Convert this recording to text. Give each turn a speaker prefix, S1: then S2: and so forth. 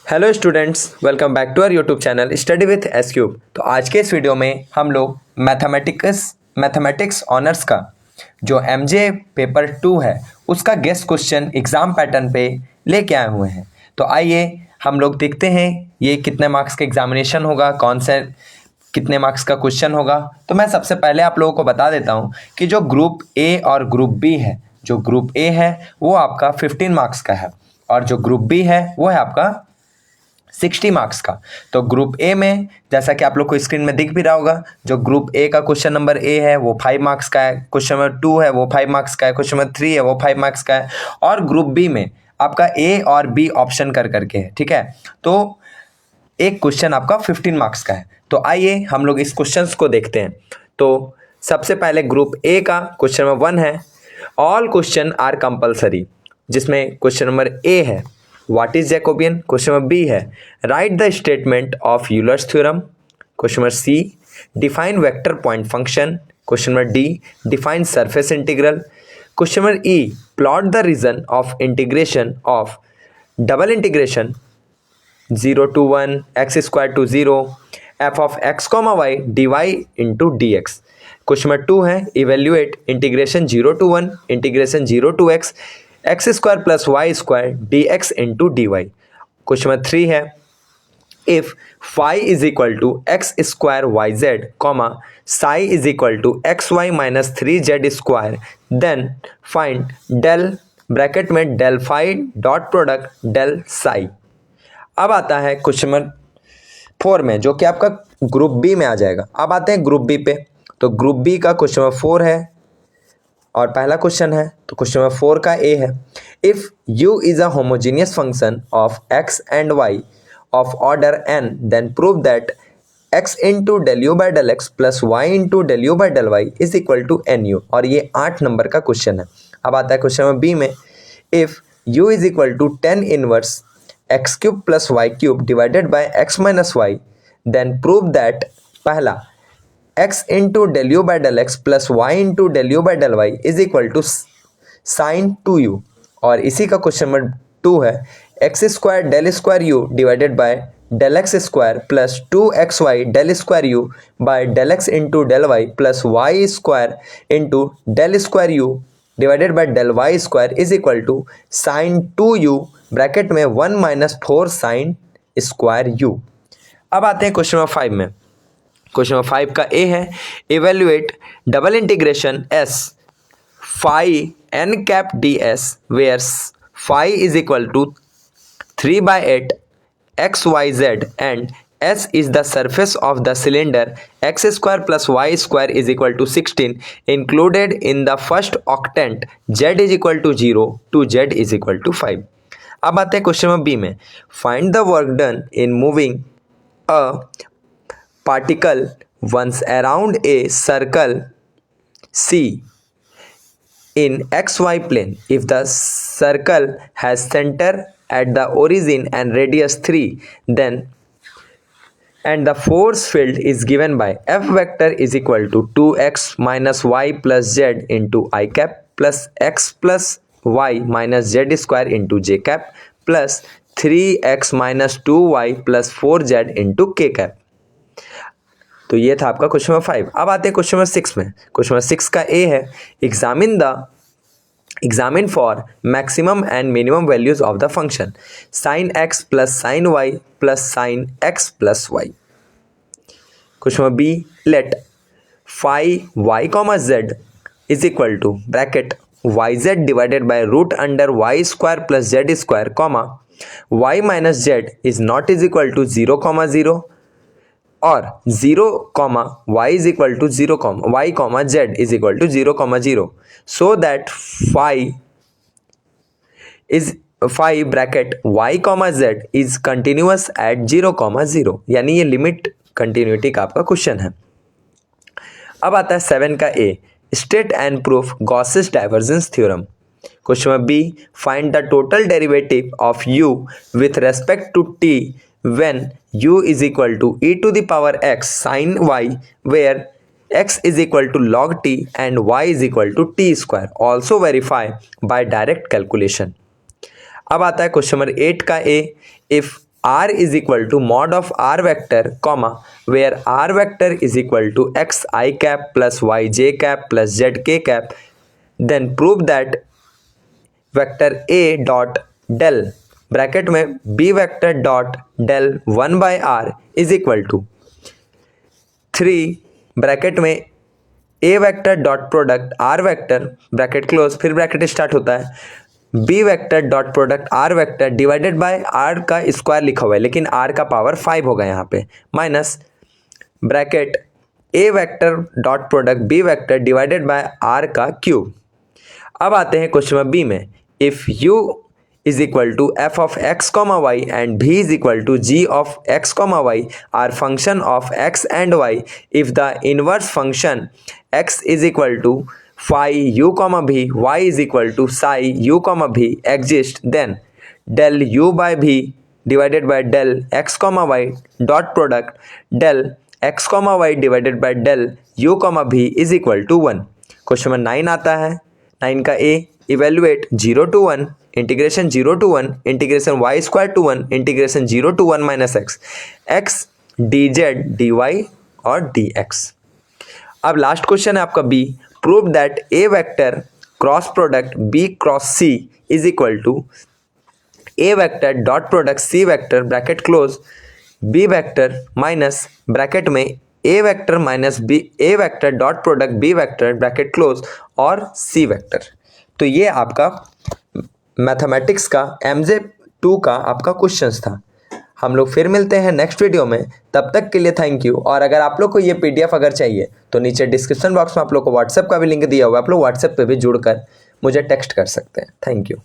S1: Hello students, welcome back to our YouTube channel study with S cube. तो आज के इस वीडियो में हम लोग मैथमेटिक्स ऑनर्स का जो एमजे पेपर 2 है उसका गेस्ट क्वेश्चन एग्ज़ाम पैटर्न पे लेके आए हुए हैं। तो आइए हम लोग देखते हैं ये कितने मार्क्स का एग्जामिनेशन होगा, कौन से कितने मार्क्स का क्वेश्चन होगा। तो मैं सबसे पहले आप लोगों को बता देता हूँ कि जो ग्रुप ए और ग्रुप बी है, जो ग्रुप ए है वो आपका 15 मार्क्स का है और जो ग्रुप बी है वो है आपका 60 मार्क्स का। तो ग्रुप ए में जैसा कि आप लोग को स्क्रीन में दिख भी रहा होगा, जो ग्रुप ए का क्वेश्चन नंबर ए है वो 5 मार्क्स का है, क्वेश्चन नंबर 2 है वो 5 मार्क्स का है, क्वेश्चन नंबर 3 है वो 5 मार्क्स का है और ग्रुप बी में आपका ए और बी ऑप्शन कर करके है। ठीक है, तो एक क्वेश्चन आपका 15 मार्क्स का है। तो आइए हम लोग इस क्वेश्चंस को देखते हैं। तो सबसे पहले ग्रुप ए का क्वेश्चन नंबर 1 है, ऑल क्वेश्चन आर कंपलसरी, जिसमें क्वेश्चन नंबर ए है what is Jacobian, question number B है write the statement of Euler's theorem, question number C define vector point function, question number D define surface integral, question number E plot the region of integration of double integration 0 to 1 x square to 0 f of x comma y dy into dx। Question number 2 है evaluate integration 0 to 1 integration 0 to x x square plus Y square dx into dy। Question number 3 है if phi is equal to X square Y Z comma psi is equal to X Y minus 3z square then find del bracket में del phi dot product del psi. अब आता है question number 4 में, जो कि आपका group B में आ जाएगा। अब आते हैं ग्रुप बी पे। तो ग्रुप बी का क्वेश्चन नंबर 4 है और पहला क्वेश्चन है, तो क्वेश्चन नंबर 4 का ए है if u is a homogeneous function of x and y of order n then prove that x into del you by del x plus Y into del you by del Y is equal to n u. और ये 8 number का question है। अब आता है question number B में if u is equal to 10 inverse X cube plus Y cube divided by X minus Y then prove that पहला X into del you by del x plus Y into del you by del Y is equal to sine 2u। और इसी का question number 2 है X square del square you divided by del X square plus 2xy del square you by del x into del y plus Y square into del square you divided by del y square is equal to sine 2u bracket में 1 minus 4 sine square you. अब आते हैं question number 5 में। Question number 5 का a है evaluate double integration S phi n cap d S where phi is equal to 3/8 x y z and S is the surface of the cylinder x square plus y square is equal to 16 included in the first octant z is equal to 0 to z is equal to 5। अब आते हैं question number B में find the work done in moving a particle once around a circle C in xy plane if the circle has center at the origin and radius 3 then and the force field is given by F vector is equal to 2x minus y plus z into I cap plus x plus y minus z square into j cap plus 3x minus 2y plus 4z into k cap। तो ये था आपका question number 5। अब आते हैं question number 6 में। Question number 6 का a है examine for maximum and minimum values of the function sin x plus sin y plus sin x plus y। Question number B let phi y comma z is equal to bracket yz divided by root under y square plus z square comma y minus z is not is equal to 0 comma 0 और 0 comma y is equal to 0 comma y comma z is equal to 0 comma 0 so that phi bracket y comma z is continuous at 0 comma 0। यानी ये limit continuity का आपका question है। अब आता है 7 का A state and proof Gauss's divergence theorem. Question number B find the total derivative of u with respect to t when u is equal to e to the power x sin y where x is equal to log t and y is equal to t square also verify by direct calculation। अब आता है question number 8 का ए if r is equal to mod of r vector comma where r vector is equal to x I cap plus y j cap plus z k cap, then prove that vector a dot del bracket में b vector dot del 1 by r is equal to 3 bracket में a vector dot product r vector bracket close, फिर bracket start होता है b vector dot product r vector divided by r का square लिखा हुआ है लेकिन r का पावर 5 होगा यहाँ पे, minus bracket a vector dot product b vector divided by r का क्यूब। अब आते हैं क्वेश्चन नंबर बी में, if u is equal to f of x comma y and b is equal to g of x comma y are function of x and y, if the inverse function x is equal to phi u comma b, y is equal to psi u comma b exists, then del u by b divided by del x comma y dot product del x comma y divided by del u comma b is equal to 1। Question number 9 आता है, 9 का a, evaluate 0 to 1 integration 0 to 1 integration y square to 1 integration 0 to 1 minus x dz dy और dx। अब last question है आपका B, prove that A vector cross product b cross c is equal to A vector dot product c vector bracket close b vector minus bracket में a vector minus b a vector dot product b vector bracket close और c vector. तो ये आपका mathematics का MJ2 का आपका questions था। हम लोग फिर मिलते हैं नेक्स्ट वीडियो में, तब तक के लिए थैंक यू। और अगर आप लोग को ये PDF अगर चाहिए तो नीचे डिस्क्रिप्शन बॉक्स में आप लोग को व्हाट्सएप का भी लिंक दिया हुआ है, आप लोग व्हाट्सएप पे भी जुड़कर मुझे टेक्स्ट कर सकते हैं। Thank you.